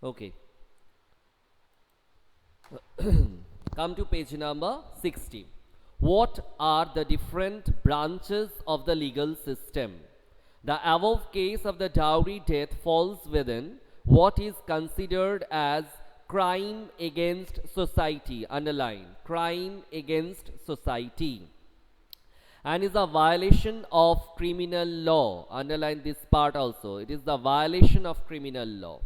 Okay. Come to page number 60. What are the different branches of the legal system? The above case of the dowry death falls within what is considered as crime against society. Underline crime against society, and is a violation of criminal law. Underline this part also. It is the violation of criminal law.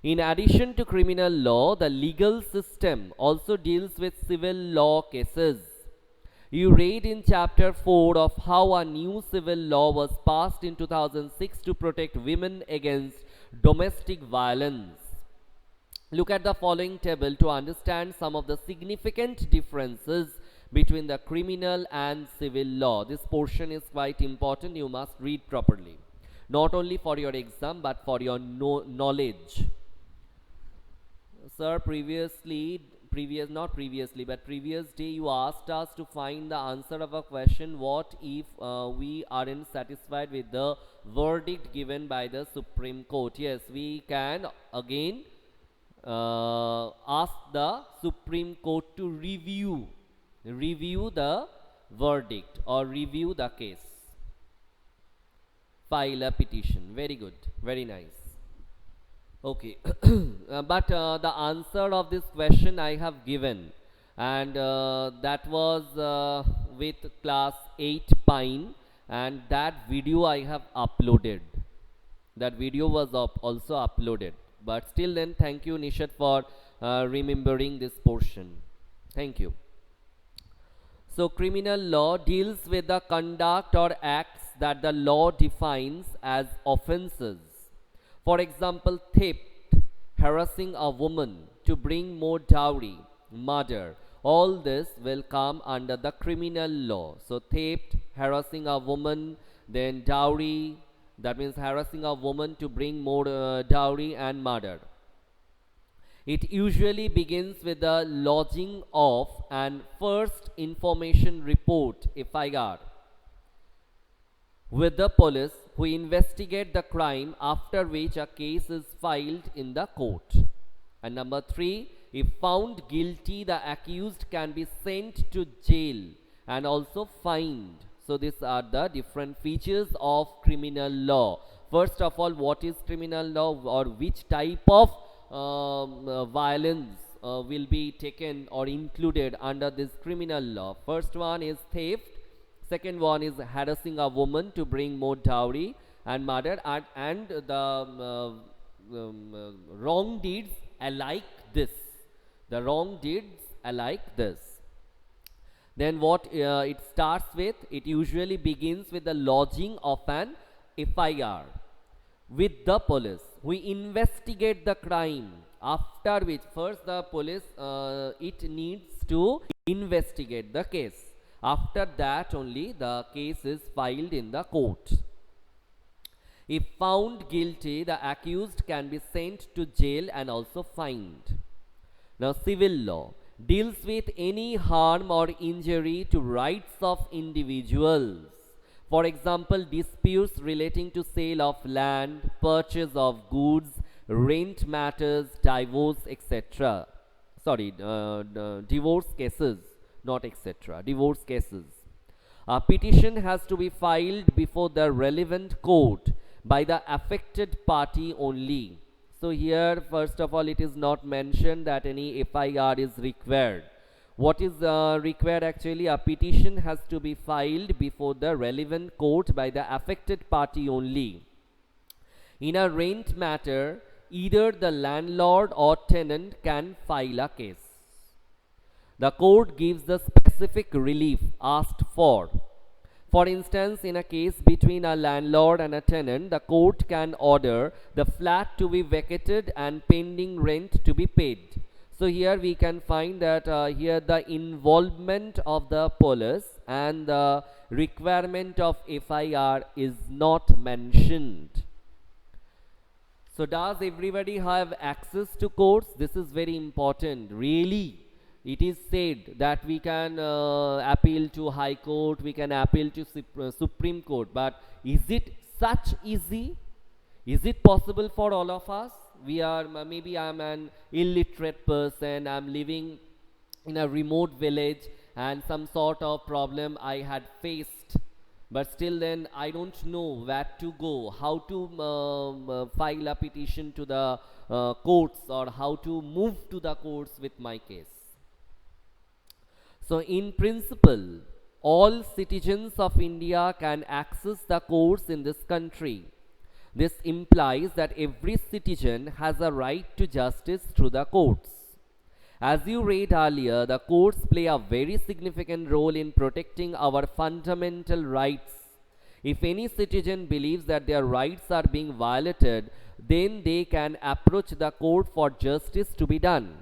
In addition to criminal law, the legal system also deals with civil law cases. You read in chapter 4 of how a new civil law was passed in 2006 to protect women against domestic violence. Look at the following table to understand some of the significant differences between the criminal and civil law. This portion is quite important. You must read properly. Not only for your exam but for your knowledge. Sir, previous day you asked us to find the answer of a question, what if we aren't satisfied with the verdict given by the Supreme Court. Yes, we can again ask the Supreme Court to review the verdict or review the case. File a petition. Very good, very nice. Okay, but the answer of this question I have given, and that was with class 8 Pine, and that video I have uploaded. That video was also uploaded. But still then, thank you Nishat for remembering this portion. Thank you. So criminal law deals with the conduct or acts that the law defines as offenses. For example, theft, harassing a woman to bring more dowry, murder, all this will come under the criminal law. So theft, harassing a woman, then dowry, that means harassing a woman to bring more dowry, and murder. It usually begins with the lodging of an first information report, FIR, with the police, who investigate the crime, after which a case is filed in the court. And number 3, if found guilty, the accused can be sent to jail and also fined. So these are the different features of criminal law. First of all, what is criminal law, or which type of violence will be taken or included under this criminal law? First one is theft. Second one is harassing a woman to bring more dowry and murder, and the wrong deeds alike this. The wrong deeds alike this. Then what it starts with, it usually begins with the lodging of an FIR with the police. We investigate the crime, after which first the police it needs to investigate the case. After that only the case is filed in the court. If found guilty, the accused can be sent to jail and also fined. Now civil law deals with any harm or injury to rights of individuals. For example, disputes relating to sale of land, purchase of goods, rent matters, divorce, etc. Sorry, divorce cases, not etc. Divorce cases. A petition has to be filed before the relevant court by the affected party only. So here, first of all, it is not mentioned that any FIR is required. What is required actually? A petition has to be filed before the relevant court by the affected party only. In a rent matter, either the landlord or tenant can file a case. The court gives the specific relief asked for. For instance, in a case between a landlord and a tenant, the court can order the flat to be vacated and pending rent to be paid. So here we can find that here the involvement of the police and the requirement of FIR is not mentioned. So does everybody have access to courts? This is very important. Really, it is said that we can appeal to High Court, we can appeal to Supreme Court, but is it such easy? Is it possible for all of us? We are maybe I'm an illiterate person. I'm living in a remote village, and some sort of problem I had faced, but still then I don't know where to go, how to file a petition to the courts, or how to move to the courts with my case. So in principle, all citizens of India can access the courts in this country. This implies that every citizen has a right to justice through the courts. As you read earlier, the courts play a very significant role in protecting our fundamental rights. If any citizen believes that their rights are being violated, then they can approach the court for justice to be done.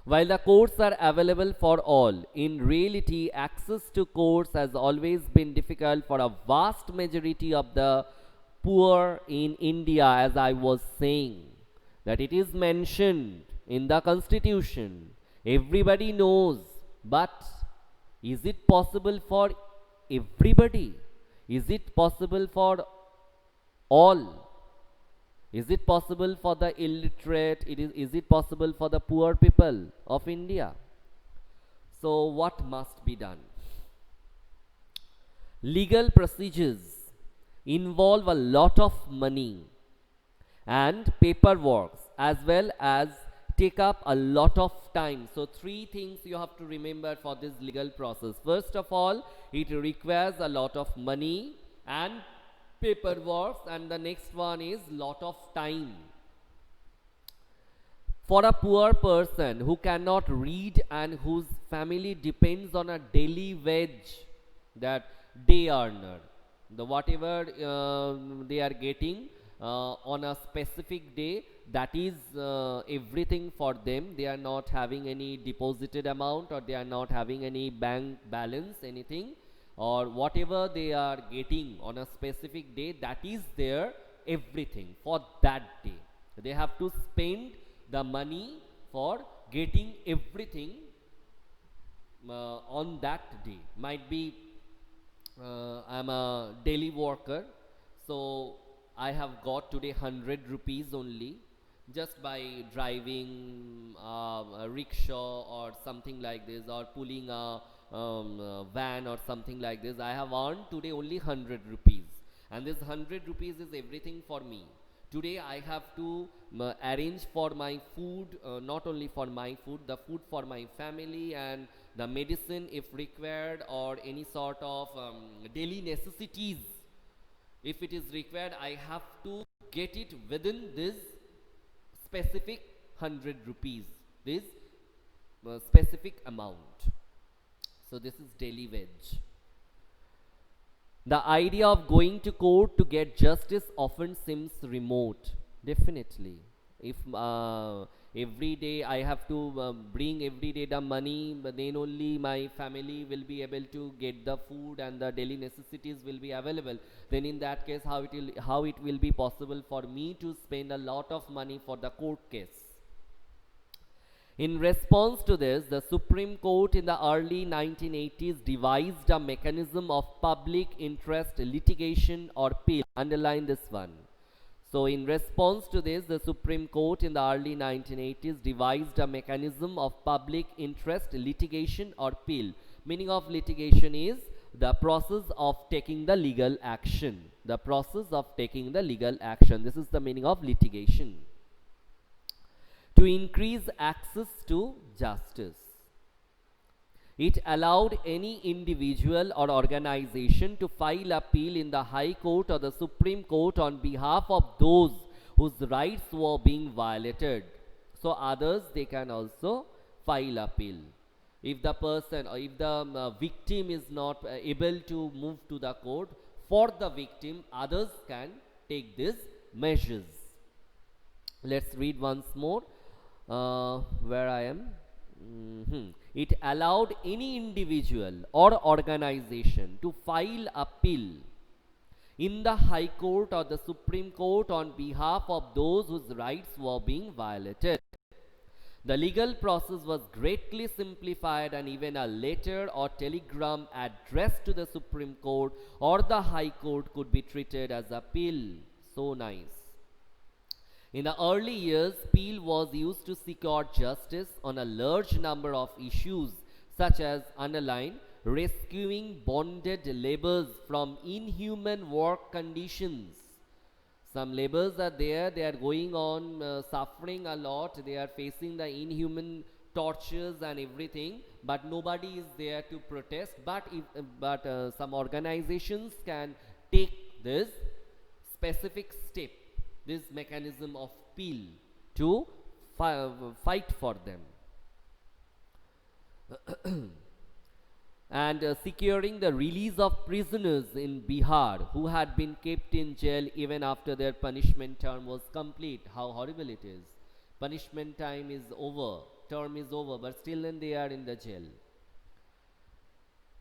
While the courts are available for all, in reality, access to courts has always been difficult for a vast majority of the poor in India, as I was saying. That it is mentioned in the constitution. Everybody knows, but is it possible for everybody? Is it possible for all? Is it possible for the illiterate? Is it possible for the poor people of India? So what must be done? Legal procedures involve a lot of money and paperwork, as well as take up a lot of time. So three things you have to remember for this legal process. First of all, it requires a lot of money and paperwork, and the next one is lot of time. For a poor person who cannot read and whose family depends on a daily wage, that day earner, the whatever they are getting on a specific day, that is everything for them. They are not having any deposited amount, or they are not having any bank balance, anything, or whatever they are getting on a specific day, that is their everything for that day. They have to spend the money for getting everything on that day. Might be I'm a daily worker, so I have got today 100 rupees only, just by driving a rickshaw or something like this, or pulling a van or something like this. I have earned today only 100 rupees, and this 100 rupees is everything for me. Today I have to arrange for my food, not only for my food, the food for my family, and the medicine if required, or any sort of daily necessities. If it is required, I have to get it within this specific 100 rupees, this specific amount. So this is daily wage. The idea of going to court to get justice often seems remote. Definitely. If every day I have to bring every day the money, but then only my family will be able to get the food and the daily necessities will be available. Then in that case, how it will be possible for me to spend a lot of money for the court case? In response to this, the Supreme Court in the early 1980s devised a mechanism of public interest litigation, or PIL. Underline this one. So in response to this, the Supreme Court in the early 1980s devised a mechanism of public interest litigation, or PIL. Meaning of litigation is the process of taking the legal action. The process of taking the legal action. This is the meaning of litigation. To increase access to justice. It allowed any individual or organization to file appeal in the High Court or the Supreme Court on behalf of those whose rights were being violated. So others, they can also file appeal. If the person, or if the victim is not able to move to the court, for the victim, others can take these measures. Let's read once more. Where I am. It allowed any individual or organization to file appeal in the High Court or the Supreme Court on behalf of those whose rights were being violated. The legal process was greatly simplified, and even a letter or telegram addressed to the Supreme Court or the High Court could be treated as appeal. So nice. In the early years, Peel was used to secure justice on a large number of issues, such as underline rescuing bonded laborers from inhuman work conditions. Some laborers are there, they are going on suffering a lot, they are facing the inhuman tortures and everything, but nobody is there to protest. But some organizations can take this specific step, this mechanism of Peel, to fight for them. And securing the release of prisoners in Bihar who had been kept in jail even after their punishment term was complete. How horrible it is. Punishment time is over, term is over, but still then they are in the jail.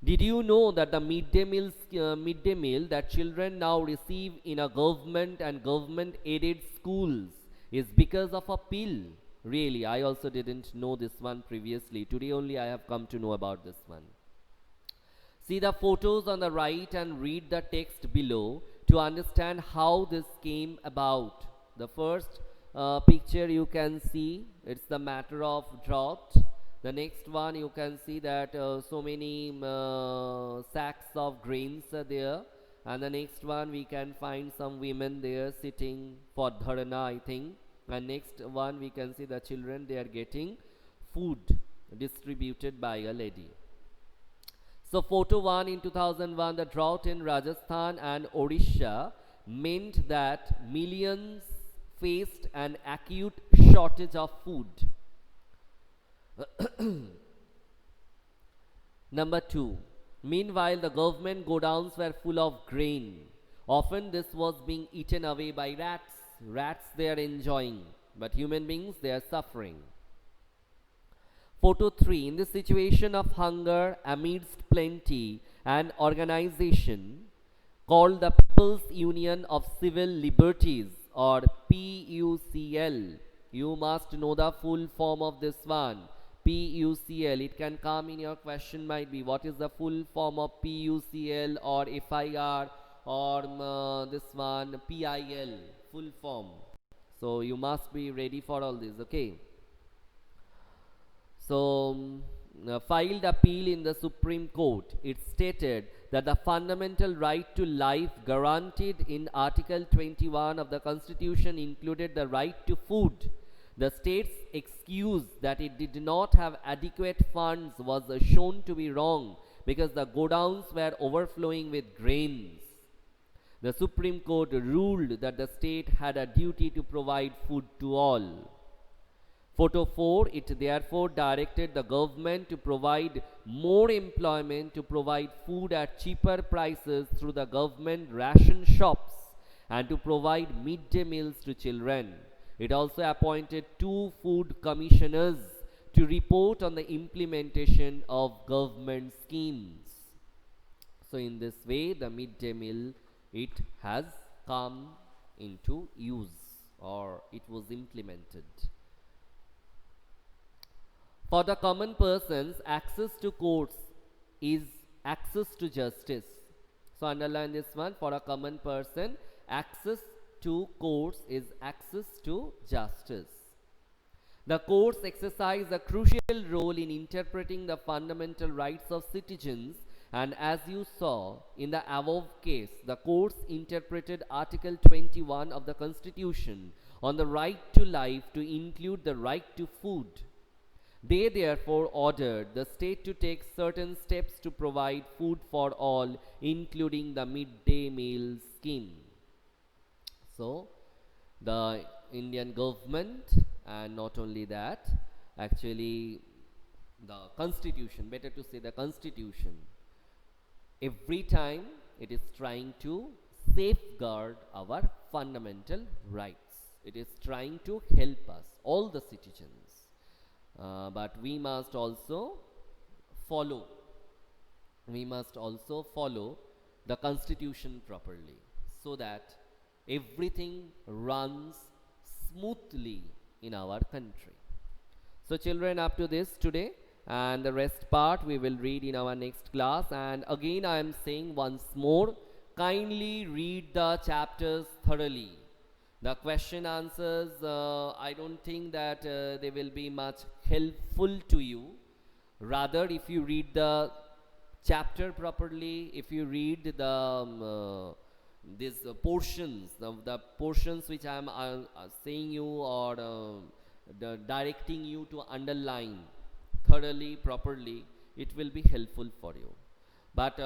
Did you know that the midday meal that children now receive in a government and government aided schools is because of a Peel? Really, I also didn't know this one previously. Today only I have come to know about this one. See the photos on the right and read the text below to understand how this came about. The first picture you can see, it's the matter of drought. The next one you can see that so many sacks of grains are there. And the next one we can find some women there sitting for dharana, I think. And next one we can see the children, they are getting food distributed by a lady. So photo 1 in 2001, the drought in Rajasthan and Odisha meant that millions faced an acute shortage of food. Number 2, meanwhile the government godowns were full of grain. Often this was being eaten away by rats. Rats they are enjoying, but human beings they are suffering. Photo 3, in this situation of hunger amidst plenty, an organization called the People's Union of Civil Liberties, or PUCL. You must know the full form of this one. PUCL, it can come in your question, might be what is the full form of PUCL or FIR or this one PIL, full form. So you must be ready for all this, okay? So filed appeal in the Supreme Court. It stated that the fundamental right to life guaranteed in Article 21 of the Constitution included the right to food. The state's excuse that it did not have adequate funds was shown to be wrong because the godowns were overflowing with grains. The Supreme Court ruled that the state had a duty to provide food to all. Photo 4, it therefore directed the government to provide more employment to provide food at cheaper prices through the government ration shops and to provide midday meals to children. It also appointed 2 food commissioners to report on the implementation of government schemes. So in this way the midday meal, it has come into use or it was implemented. For the common persons, access to courts is access to justice. So underline this one. For a common person, access to courts is access to justice. The courts exercise a crucial role in interpreting the fundamental rights of citizens, and as you saw in the above case, the courts interpreted Article 21 of the Constitution on the right to life to include the right to food. They therefore ordered the state to take certain steps to provide food for all, including the midday meal scheme. So, the Indian government, and not only that, actually the Constitution, better to say the Constitution, every time it is trying to safeguard our fundamental rights. It is trying to help us, all the citizens. But we must also follow the Constitution properly so that everything runs smoothly in our country. So children, up to this today, and the rest part we will read in our next class. And again I am saying once more, kindly read the chapters thoroughly. The question answers, I don't think that they will be much helpful to you. Rather, if you read the chapter properly, if you read the these portions, the portions which I am saying you, or directing you to underline thoroughly, properly, it will be helpful for you. But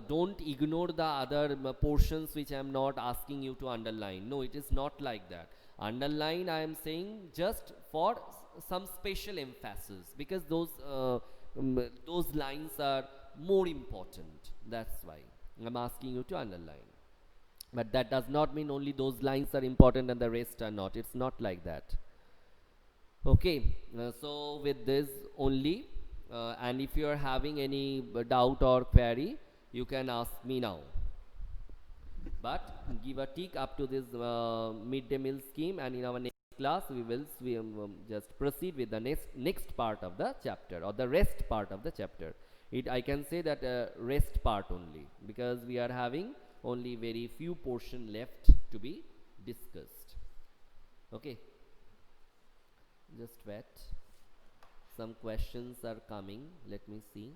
don't ignore the other portions which I am not asking you to underline. No, it is not like that. Underline, I am saying, just for some special emphasis, because those lines are more important. That's why I'm asking you to underline. But that does not mean only those lines are important and the rest are not. It's not like that. Okay, so with this only, and if you are having any doubt or query, you can ask me now. But give a tick up to this midday meal scheme, and in our next class we will just proceed with the next part of the chapter, or the rest part of the chapter. I can say that rest part only, because we are having only very few portion left to be discussed. Okay, just wait. Some questions are coming. Let me see.